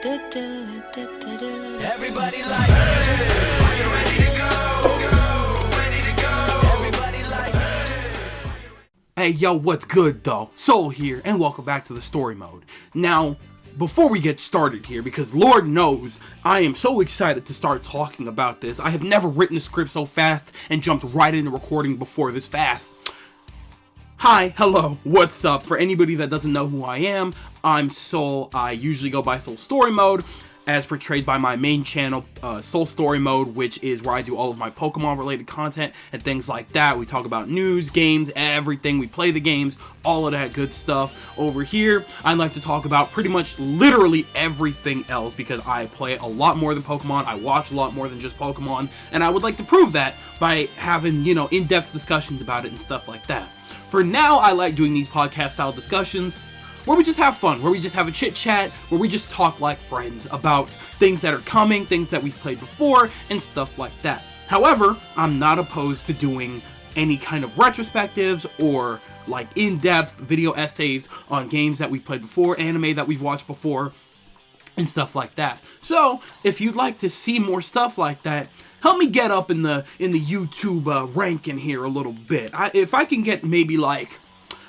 Everybody like, hey, are you ready to go? Ready to go? Everybody like, Hey yo, what's good though? Soul here, and welcome back to the story mode. Now, before we get started here, because Lord knows I am so excited to start talking about this. I have never written a script so fast and jumped right into recording before this fast. Hi, hello, what's up? For anybody that doesn't know who I am, I'm Soul. I usually go by Soul Story Mode, as portrayed by my main channel, Soul Story Mode, which is where I do all of my Pokemon related content and things like that. We talk about news, games, everything. We play the games, all of that good stuff. Over here, I like to talk about pretty much literally everything else because I play a lot more than Pokemon. I watch a lot more than just Pokemon, and I would like to prove that by having, in-depth discussions about it and stuff like that. For now, I like doing these podcast style discussions where we just have fun, where we just have a chit chat, where we just talk like friends about things that are coming, things that we've played before, and stuff like that. However, I'm not opposed to doing any kind of retrospectives or like in-depth video essays on games that we've played before, anime that we've watched before, and stuff like that. So, if you'd like to see more stuff like that, help me get up in the YouTube ranking here a little bit. If I can get maybe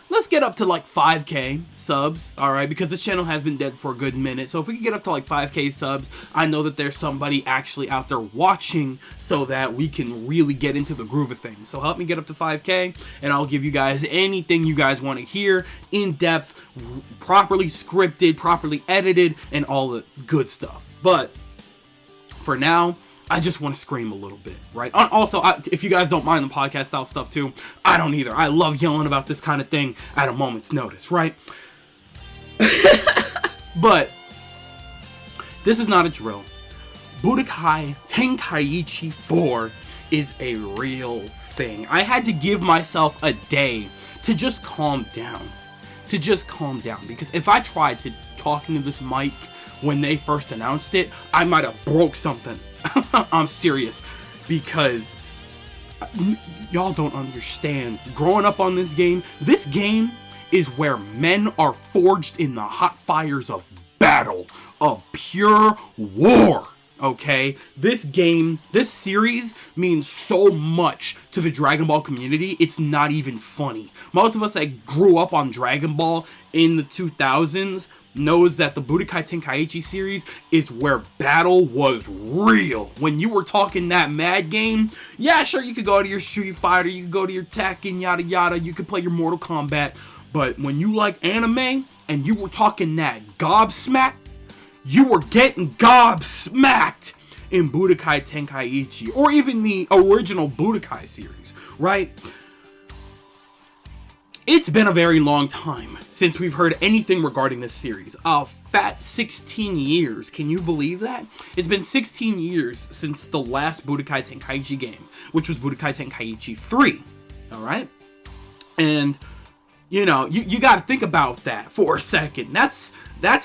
let's get up to 5k subs, alright, because this channel has been dead for a good minute. So if we can get up to 5k subs, I know that there's somebody actually out there watching so that we can really get into the groove of things. So help me get up to 5k and I'll give you guys anything you guys want to hear, in depth, properly scripted, properly edited, and all the good stuff. But for now, I just want to scream a little bit, right? Also, if you guys don't mind the podcast style stuff too, I don't either. I love yelling about this kind of thing at a moment's notice, right? But this is not a drill. Budokai Tenkaichi 4 is a real thing. I had to give myself a day to just calm down. Because if I tried to talk into this mic when they first announced it, I might have broke something. I'm serious, because y'all don't understand. Growing up on this game is where men are forged in the hot fires of battle, of pure war. Okay, this series means so much to the Dragon Ball community, it's not even funny. Most of us that grew up on Dragon Ball in the 2000s knows that the Budokai Tenkaichi series is where battle was real. When you were talking that mad game, yeah, sure, you could go to your Street Fighter, you could go to your Tekken, yada yada, you could play your Mortal Kombat, but when you like anime and you were talking that gobsmack, you were getting gobsmacked in Budokai Tenkaichi, or even the original Budokai series, right? It's been a very long time since we've heard anything regarding this series. A fat 16 years. Can you believe that? It's been 16 years since the last Budokai Tenkaichi game, which was Budokai Tenkaichi 3. Alright? And, you gotta think about that for a second. That's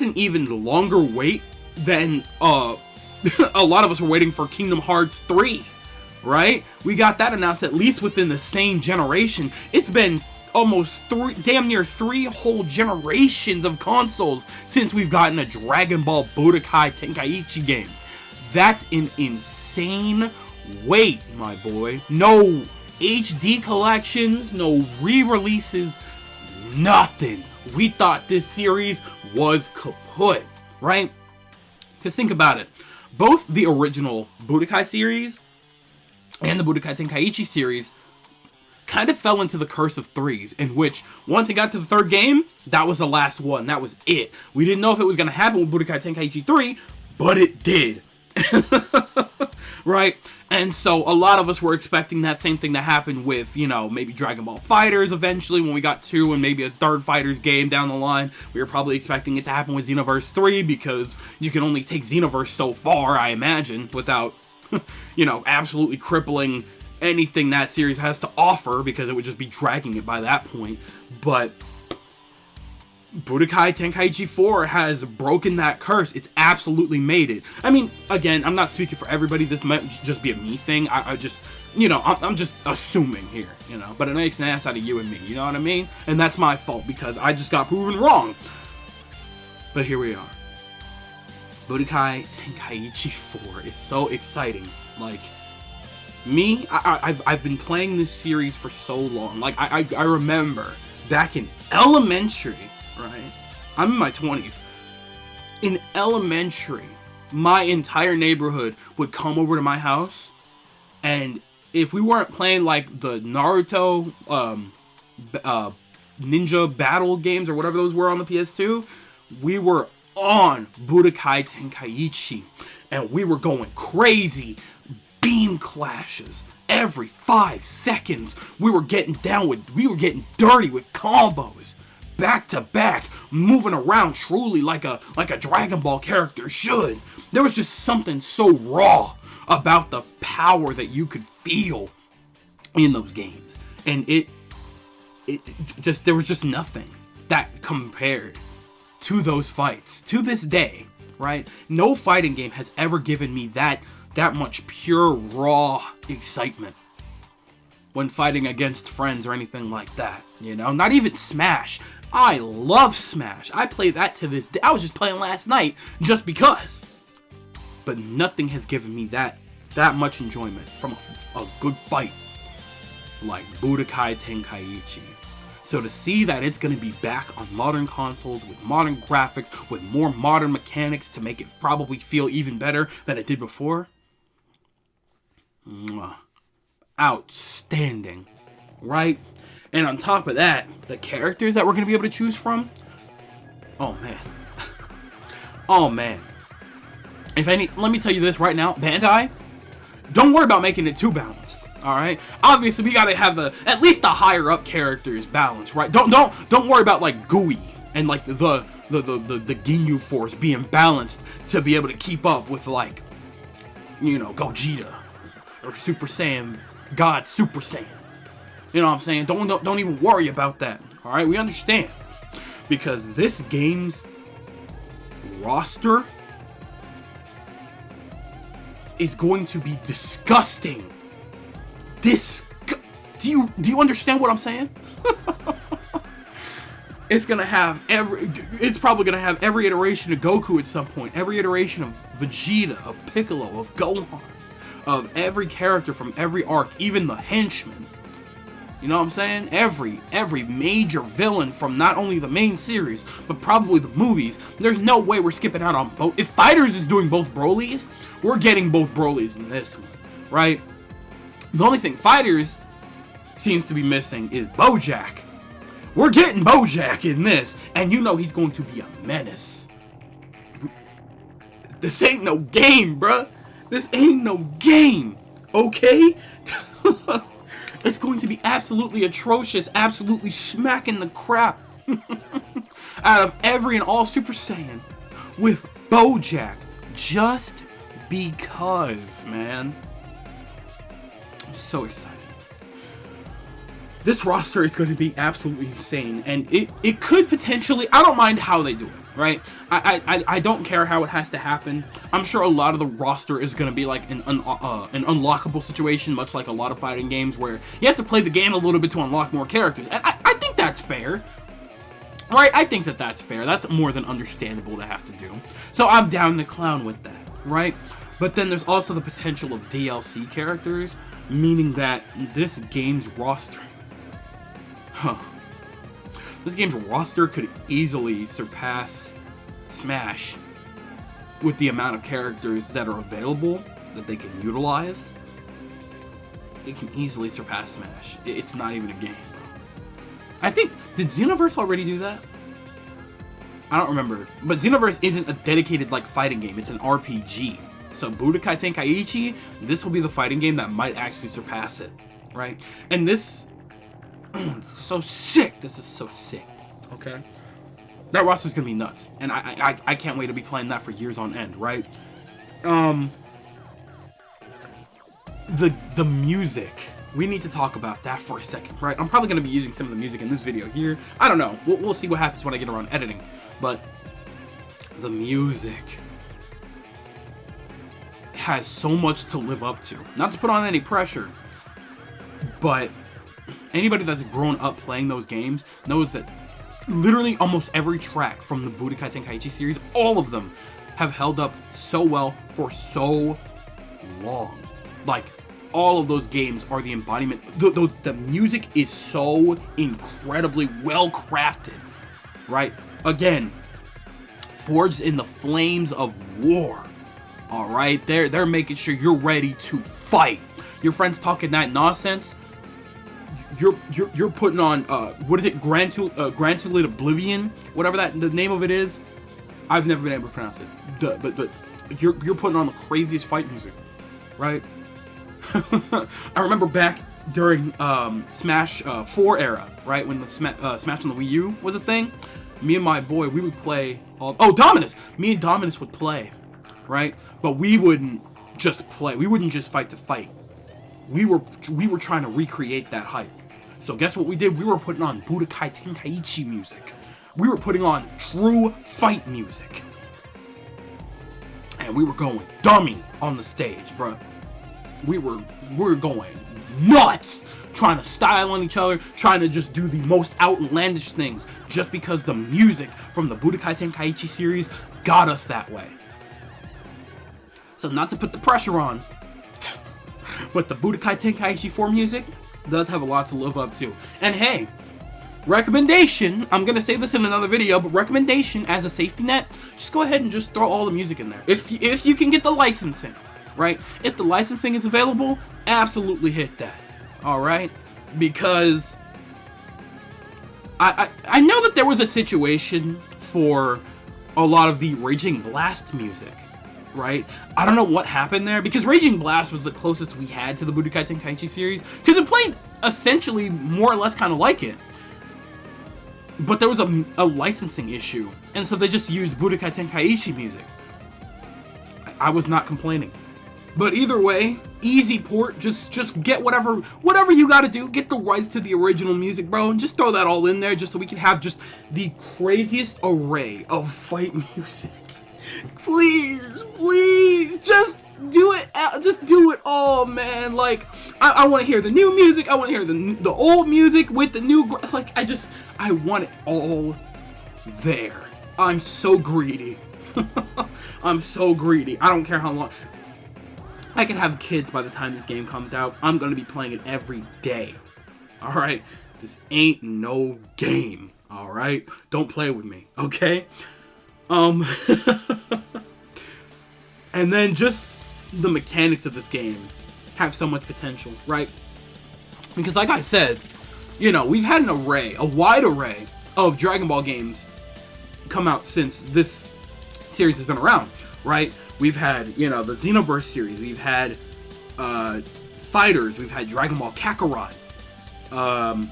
an even longer wait than a lot of us were waiting for Kingdom Hearts 3. Right? We got that announced at least within the same generation. It's been almost damn near 3 whole generations of consoles since we've gotten a Dragon Ball Budokai Tenkaichi game. That's an insane wait, my boy. No HD collections, no re-releases, nothing. We thought this series was kaput, right? Because think about it. Both the original Budokai series and the Budokai Tenkaichi series kind of fell into the curse of threes, in which once it got to the third game, that was the last one. That was it. We didn't know if it was going to happen with Budokai Tenkaichi 3, but it did. Right? And so a lot of us were expecting that same thing to happen with, maybe Dragon Ball FighterZ eventually when we got 2 and maybe a third FighterZ game down the line. We were probably expecting it to happen with Xenoverse 3 because you can only take Xenoverse so far, I imagine, without, absolutely crippling anything that series has to offer, because it would just be dragging it by that point. But Budokai Tenkaichi 4 has broken that curse. It's absolutely made it. I mean, again, I'm not speaking for everybody. This might just be a me thing. I just, I'm just assuming here, but it makes an ass out of you and me, you know what I mean? And that's my fault because I just got proven wrong. But here we are. Budokai Tenkaichi 4 is so exciting. Like, me, I've been playing this series for so long. Like, I remember back in elementary, right? I'm in my 20s. In elementary, my entire neighborhood would come over to my house, and if we weren't playing like the Naruto ninja battle games or whatever those were on the PS2, we were on Budokai Tenkaichi, and we were going crazy. Beam clashes every 5 seconds. We were getting dirty with combos, back to back, moving around truly like a Dragon Ball character should. There was just something so raw about the power that you could feel in those games, and there was just nothing that compared to those fights. To this day, right? No fighting game has ever given me that much pure, raw excitement when fighting against friends or anything like that, you know? Not even Smash. I love Smash. I play that to this day. I was just playing last night just because. But nothing has given me that much enjoyment from a good fight like Budokai Tenkaichi. So to see that it's going to be back on modern consoles with modern graphics, with more modern mechanics to make it probably feel even better than it did before, outstanding, right? And on top of that, the characters that we're going to be able to choose from, oh man. Oh man. Let me tell you this right now, Bandai, don't worry about making it too balanced. All right. Obviously, we gotta have at least the higher up characters balanced, right? Don't worry about like Gui and like the Ginyu Force being balanced to be able to keep up with, like, you know, Gogeta or Super Saiyan God Super Saiyan. You know what I'm saying? Don't even worry about that. All right, we understand, because this game's roster is going to be disgusting. Do you understand what I'm saying? It's probably gonna have every iteration of Goku at some point, every iteration of Vegeta, of Piccolo, of Gohan, of every character from every arc, even the henchmen. You know what I'm saying? Every major villain from not only the main series, but probably the movies. There's no way we're skipping out on both. If Fighters is doing both Brolys, we're getting both Brolys in this one, right? The only thing Fighters seems to be missing is Bojack. We're getting Bojack in this, and you know he's going to be a menace. This ain't no game, bruh. This ain't no game, okay? It's going to be absolutely atrocious, absolutely smacking the crap out of every and all Super Saiyan with Bojack, just because, man. I'm so excited. This roster is going to be absolutely insane, and it could potentially, I don't mind how they do it, right? I don't care how it has to happen. I'm sure a lot of the roster is going to be like an unlockable situation, much like a lot of fighting games where you have to play the game a little bit to unlock more characters, and I think that's fair, right? I think that's fair. That's more than understandable to have to do. So I'm down to clown with that, right? But then there's also the potential of DLC characters, meaning that this game's roster, this game's roster could easily surpass Smash with the amount of characters that are available that they can utilize. It can easily surpass Smash. It's not even a game, bro. I think, did Xenoverse already do that? I don't remember. But Xenoverse isn't a dedicated like fighting game. It's an RPG. So Budokai Tenkaichi, this will be the fighting game that might actually surpass it, right? And this is so sick. This is so sick. Okay, that roster's gonna be nuts, and I can't wait to be playing that for years on end, right? The music, we need to talk about that for a second, right? I'm probably gonna be using some of the music in this video here. I don't know. We'll see what happens when I get around editing, but the music has so much to live up to. Not to put on any pressure, but anybody that's grown up playing those games knows that literally almost every track from the Budokai Tenkaichi series, all of them, have held up so well for so long. Like, all of those games are the embodiment. The music is so incredibly well crafted, right? Again, forged in the flames of war. All right, they're making sure you're ready to fight. Your friends talking that nonsense, you're putting on what is it, Grand Tutelate Oblivion, whatever the name of it is. I've never been able to pronounce it, but you're putting on the craziest fight music, right? I remember back during Smash 4 era, right, when the Smash on the Wii U was a thing. Me and my boy, we would play Dominus. Me and Dominus would play, right? But we wouldn't just play. We wouldn't just fight to fight. We were trying to recreate that hype. So guess what we did? We were putting on Budokai Tenkaichi music. We were putting on true fight music. And we were going dummy on the stage, bro. We were going nuts, trying to style on each other, trying to just do the most outlandish things, just because the music from the Budokai Tenkaichi series got us that way. So not to put the pressure on, but the Budokai Tenkaichi 4 music does have a lot to live up to. And hey, recommendation, I'm gonna say this in another video, but recommendation as a safety net, just go ahead and just throw all the music in there. If you can get the licensing, right? If the licensing is available, absolutely hit that. Alright? Because I know that there was a situation for a lot of the Raging Blast music, right? I don't know what happened there, because Raging Blast was the closest we had to the Budokai Tenkaichi series, because it played essentially more or less kind of like it. But there was a licensing issue, and so they just used Budokai Tenkaichi music. I was not complaining. But either way, easy port, just get whatever you gotta do, get the rights to the original music, bro, and just throw that all in there just so we can have just the craziest array of fight music. Please, just do it all, man. Like, I want to hear the new music, I want to hear the old music with the new, like, I want it all there. I'm so greedy. I'm so greedy. I don't care how long. I can have kids by the time this game comes out. I'm going to be playing it every day. Alright? This ain't no game. Alright? Don't play with me. Okay? And then just the mechanics of this game have so much potential, right? Because like I said, you know, we've had a wide array of Dragon Ball games come out since this series has been around, right? We've had, you know, the Xenoverse series, we've had Fighters, we've had Dragon Ball Kakarot. I'm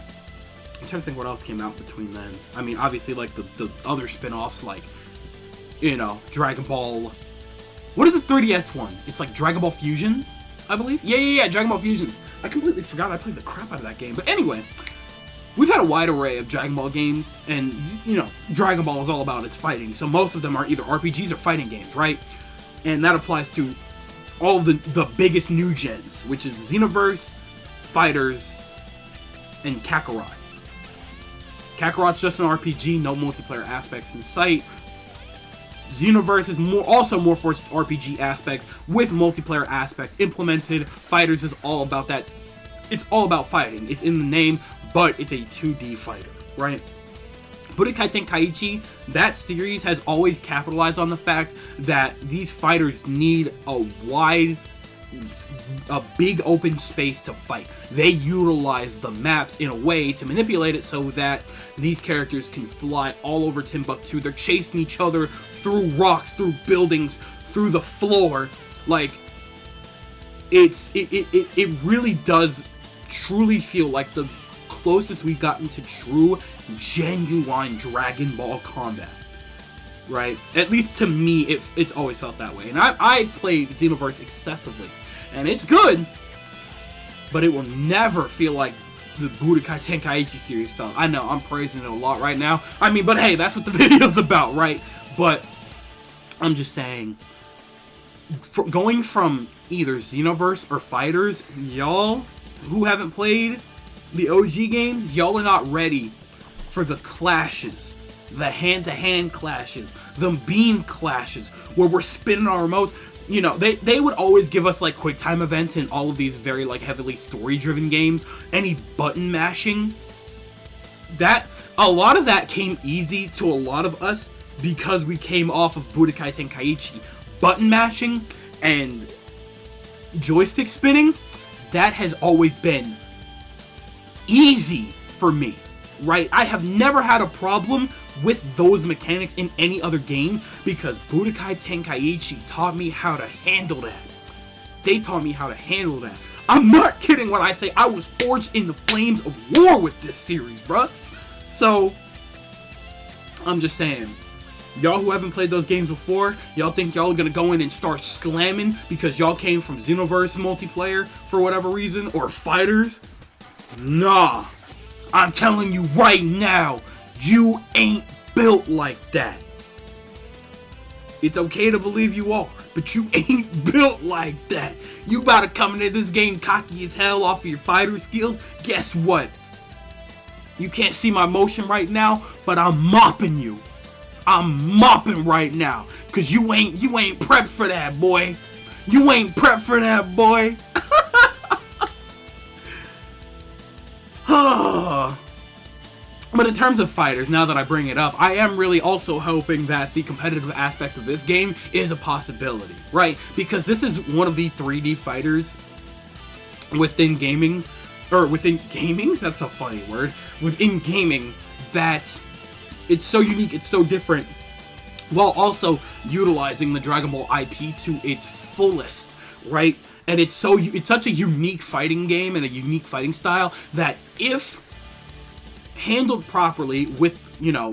trying to think what else came out between then. I mean, obviously, like, the other spin-offs, like, you know, Dragon Ball... What is the 3DS one? It's like Dragon Ball Fusions, I believe? Yeah, Dragon Ball Fusions. I completely forgot I played the crap out of that game. But anyway, we've had a wide array of Dragon Ball games, and, you know, Dragon Ball is all about its fighting. So most of them are either RPGs or fighting games, right? And that applies to all of the biggest new gens, which is Xenoverse, Fighters, and Kakarot. Kakarot's just an RPG, no multiplayer aspects in sight. Xenoverse is also more for RPG aspects with multiplayer aspects implemented. Fighters is all about that. It's all about fighting. It's in the name, but it's a 2D fighter, right? Budokai Tenkaichi, that series has always capitalized on the fact that these fighters need a big open space to fight. They utilize the maps in a way to manipulate it so that these characters can fly all over Timbuktu. They're chasing each other through rocks, through buildings, through the floor. Like, it really does truly feel like the closest we've gotten to true, genuine Dragon Ball combat, right? At least to me, it's always felt that way. And I played Xenoverse excessively, and it's good, but it will never feel like the Budokai Tenkaichi series felt. I know, I'm praising it a lot right now. I mean, but hey, that's what the video's about, right? But I'm just saying, going from either Xenoverse or Fighters, y'all who haven't played the OG games, y'all are not ready for the clashes the hand-to-hand clashes, the beam clashes, where we're spinning our remotes. You know, they would always give us like quick time events in all of these very like heavily story-driven games. Any button mashing, that a lot of that came easy to a lot of us because we came off of Budokai Tenkaichi. Button mashing and joystick spinning, that has always been easy for me, right? I have never had a problem with those mechanics in any other game because Budokai Tenkaichi taught me how to handle that. They taught me how to handle that. I'm not kidding when I say I was forged in the flames of war with this series, bruh. So, I'm just saying, y'all who haven't played those games before, y'all think y'all are gonna go in and start slamming because y'all came from Xenoverse multiplayer for whatever reason, or fighters? Nah. I'm telling you right now, you ain't built like that. It's okay to believe you are, but you ain't built like that. You about to come into this game cocky as hell off of your fighter skills? Guess what? You can't see my motion right now, but I'm mopping you. I'm mopping right now, cause you ain't prepped for that, boy. You ain't prepped for that, boy. But in terms of fighters, now that I bring it up, I am really also hoping that the competitive aspect of this game is a possibility, right? Because this is one of the 3D fighters within gamings, or within gamings? That's a funny word. Within gaming, that it's so unique, it's so different, while also utilizing the Dragon Ball IP to its fullest, right? And it's such a unique fighting game and a unique fighting style that if handled properly with, you know,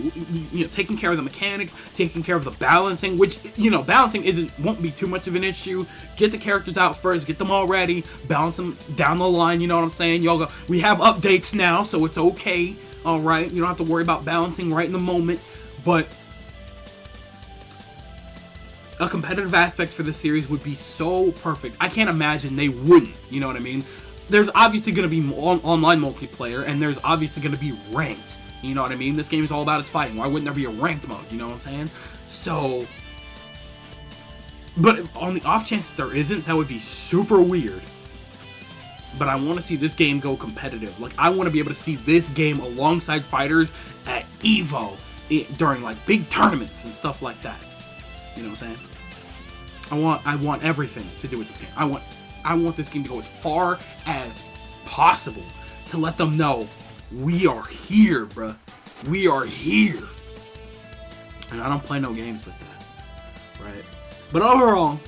taking care of the mechanics, taking care of the balancing, which, you know, balancing won't be too much of an issue. Get the characters out first, get them all ready, balance them down the line, you know what I'm saying? Y'all go, we have updates now, so it's okay, all right? You don't have to worry about balancing right in the moment, but a competitive aspect for this series would be so perfect. I can't imagine they wouldn't, you know what I mean? There's obviously going to be online multiplayer, and there's obviously going to be ranked, you know what I mean? This game is all about its fighting. Why wouldn't there be a ranked mode, you know what I'm saying? So, but on the off chance that there isn't, that would be super weird. But I want to see this game go competitive. Like, I want to be able to see this game alongside fighters at EVO during, like, big tournaments and stuff like that. You know what I'm saying? I want everything to do with this game. I want this game to go as far as possible to let them know we are here, bruh. We are here. And I don't play no games with that, right? But overall,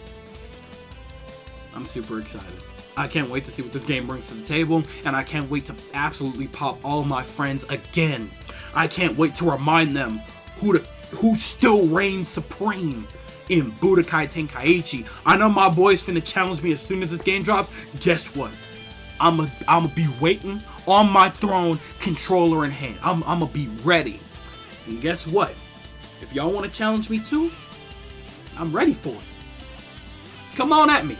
I'm super excited. I can't wait to see what this game brings to the table, and I can't wait to absolutely pop all my friends again. I can't wait to remind them who still reigns supreme in Budokai Tenkaichi. I know my boys finna challenge me as soon as this game drops. Guess what? I'ma be waiting on my throne, controller in hand. I'ma be ready. And guess what? If y'all want to challenge me too, I'm ready for it. Come on at me.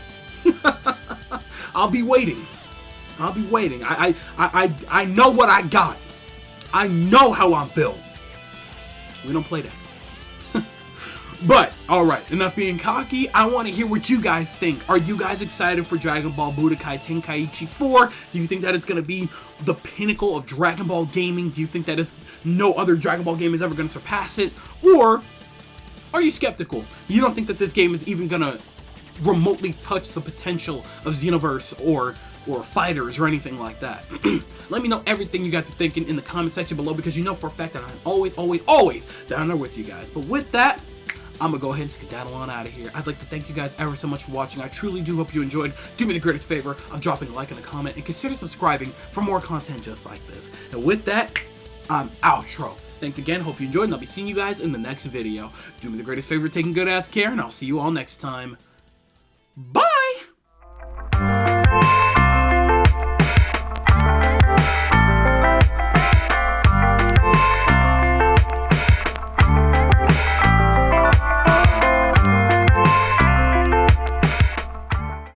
I'll be waiting. I'll be waiting. I know what I got. I know how I'm built. We don't play that. But, alright, enough being cocky. I want to hear what you guys think. Are you guys excited for Dragon Ball Budokai Tenkaichi 4? Do you think that it's going to be the pinnacle of Dragon Ball gaming? Do you think that no other Dragon Ball game is ever going to surpass it? Or are you skeptical? You don't think that this game is even going to remotely touch the potential of Xenoverse or fighters or anything like that? Let me know everything you got to thinking in the comment section below, because you know for a fact that I'm always down there with you guys. But with that, I'm gonna go ahead and skedaddle on out of here. I'd like to thank you guys ever so much for watching. I truly do hope you enjoyed. Do me the greatest favor of dropping a like and a comment, and consider subscribing for more content just like this. And with that, I'm outro. Thanks again, hope you enjoyed, and I'll be seeing you guys in the next video. Do me the greatest favor of taking good ass care, and I'll see you all next time. Bye!